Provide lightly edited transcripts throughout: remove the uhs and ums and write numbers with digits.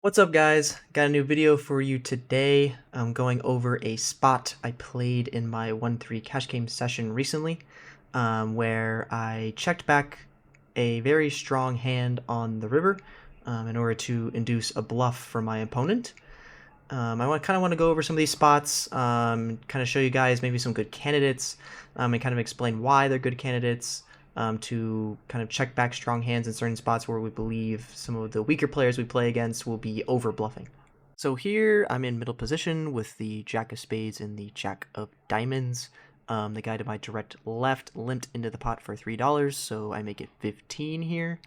What's up, guys? Got a new video for you today. I'm going over a spot I played in my 1-3 cash game session recently, where I checked back a very strong hand on the river in order to induce a bluff for my opponent. I kind of want to go over some of these spots, kind of show you guys maybe some good candidates, and kind of explain why they're good candidates, to kind of check back strong hands in certain spots where we believe some of the weaker players we play against will be over bluffing. So here I'm in middle position with the Jack of Spades and the Jack of Diamonds. The guy to my direct left limped into the pot for $3, so I make it 15 here.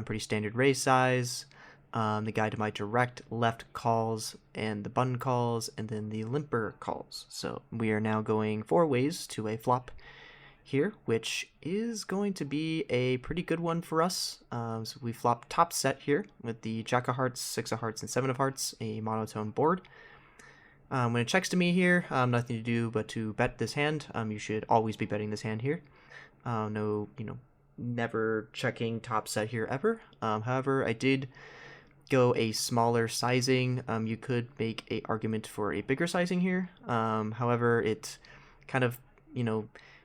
Pretty standard raise size. The guy to my direct left calls, and the button calls, and then the limper calls. So we are now going 4 ways to a flop here, which is going to be a pretty good one for us. So we flop top set here with the Jack of Hearts, 6 of Hearts, and 7 of Hearts, a monotone board. When it checks to me here, nothing to do but to bet this hand. You should always be betting this hand here. No, never checking top set here ever. However, I did go a smaller sizing. You could make a argument for a bigger sizing here. However, it kind of,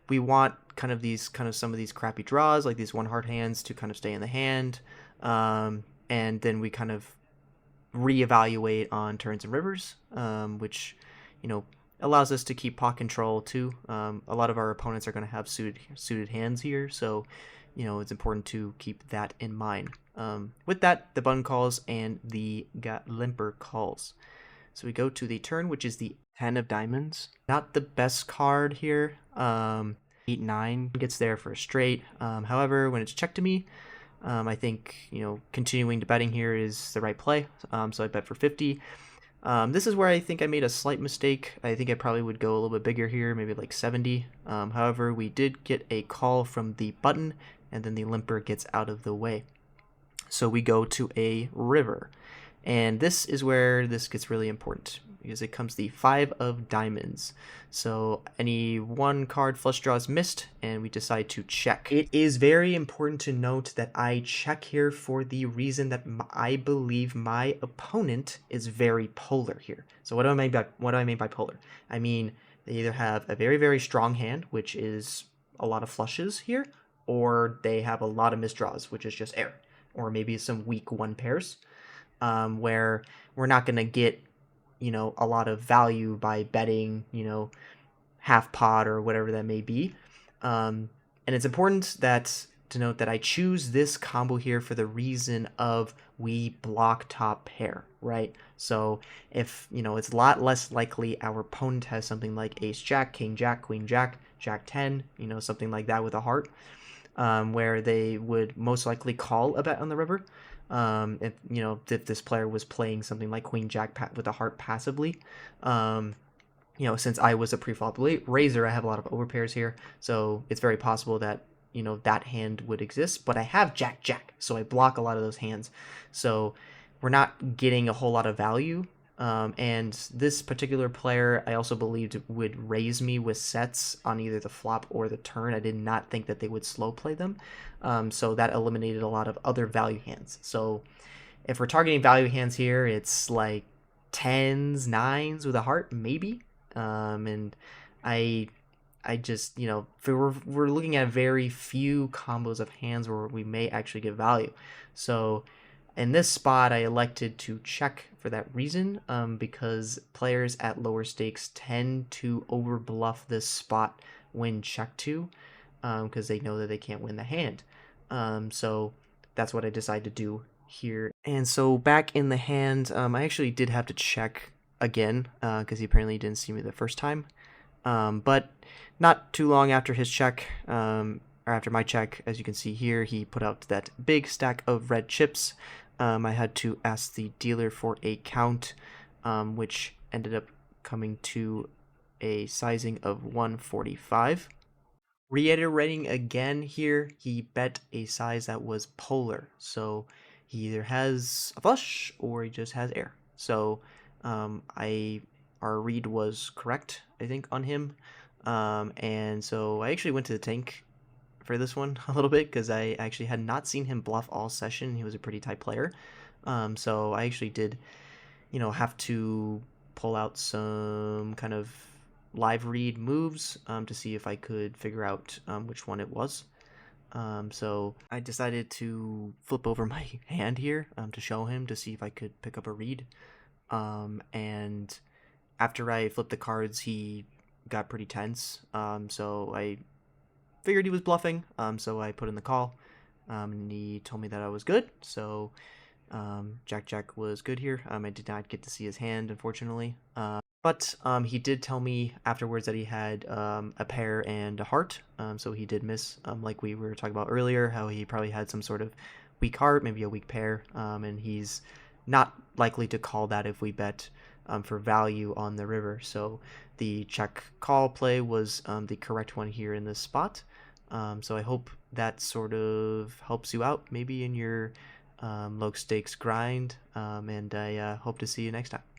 we want some of these crappy draws, like these one heart hands, to kind of stay in the hand. And then we kind of reevaluate on turns and rivers, which, allows us to keep pot control too. A lot of our opponents are going to have suited hands here, so it's important to keep that in mind. With that, the button calls and the limper calls. So we go to the turn, which is the 10 of diamonds. Not the best card here. 8-9 gets there for a straight. However, when it's checked to me, I think continuing to betting here is the right play. So I bet for 50. This is where I think I made a slight mistake. I think I probably would go a little bit bigger here, maybe like 70. However, we did get a call from the button, and then the limper gets out of the way. So we go to a river. And this is where this gets really important, because it comes the 5 of diamonds. So any one card flush draw is missed, and we decide to check. It is very important to note that I check here for the reason that I believe my opponent is very polar here. So what do I mean by polar? I mean, they either have a very, very strong hand, which is a lot of flushes here, or they have a lot of misdraws, which is just air, or maybe some weak one pairs, where we're not going to get a lot of value by betting half pot or whatever that may be. And it's important to note that I choose this combo here for the reason of we block top pair, right? So if it's a lot less likely our opponent has something like ace jack, king jack, queen jack, jack 10, something like that with a heart, where they would most likely call a bet on the river. If this player was playing something like queen jack with a heart passively, since I was a pre-flop raiser, I have a lot of overpairs here, so it's very possible that that hand would exist. But I have jack jack, so I block a lot of those hands, so we're not getting a whole lot of value. And this particular player, I also believed would raise me with sets on either the flop or the turn. I did not think that they would slow play them. So that eliminated a lot of other value hands. So if we're targeting value hands here, it's like 10s, 9s with a heart, maybe. And I just, we're looking at very few combos of hands where we may actually get value. So in this spot, I elected to check for that reason, because players at lower stakes tend to over bluff this spot when checked to, because they know that they can't win the hand. So that's what I decided to do here. And so back in the hand, I actually did have to check again, because he apparently didn't see me the first time. But not too long after his check, or after my check, as you can see here, he put out that big stack of red chips. I had to ask the dealer for a count, which ended up coming to a sizing of 145. Reiterating again here, he bet a size that was polar, so he either has a flush or he just has air. So our read was correct, I think, on him. And so I actually went to the tank for this one a little bit, because I actually had not seen him bluff all session. He was a pretty tight player. So I actually did, have to pull out some kind of live read moves to see if I could figure out which one it was. So I decided to flip over my hand here to show him to see if I could pick up a read. And after I flipped the cards, he got pretty tense. So I figured he was bluffing. So I put in the call, and he told me that I was good. So Jack Jack was good here. I did not get to see his hand, unfortunately. But he did tell me afterwards that he had a pair and a heart. So he did miss, like we were talking about earlier, how he probably had some sort of weak heart, maybe a weak pair. And he's not likely to call that if we bet for value on the river. So the check call play was the correct one here in this spot. So I hope that sort of helps you out maybe in your low stakes grind. And I hope to see you next time.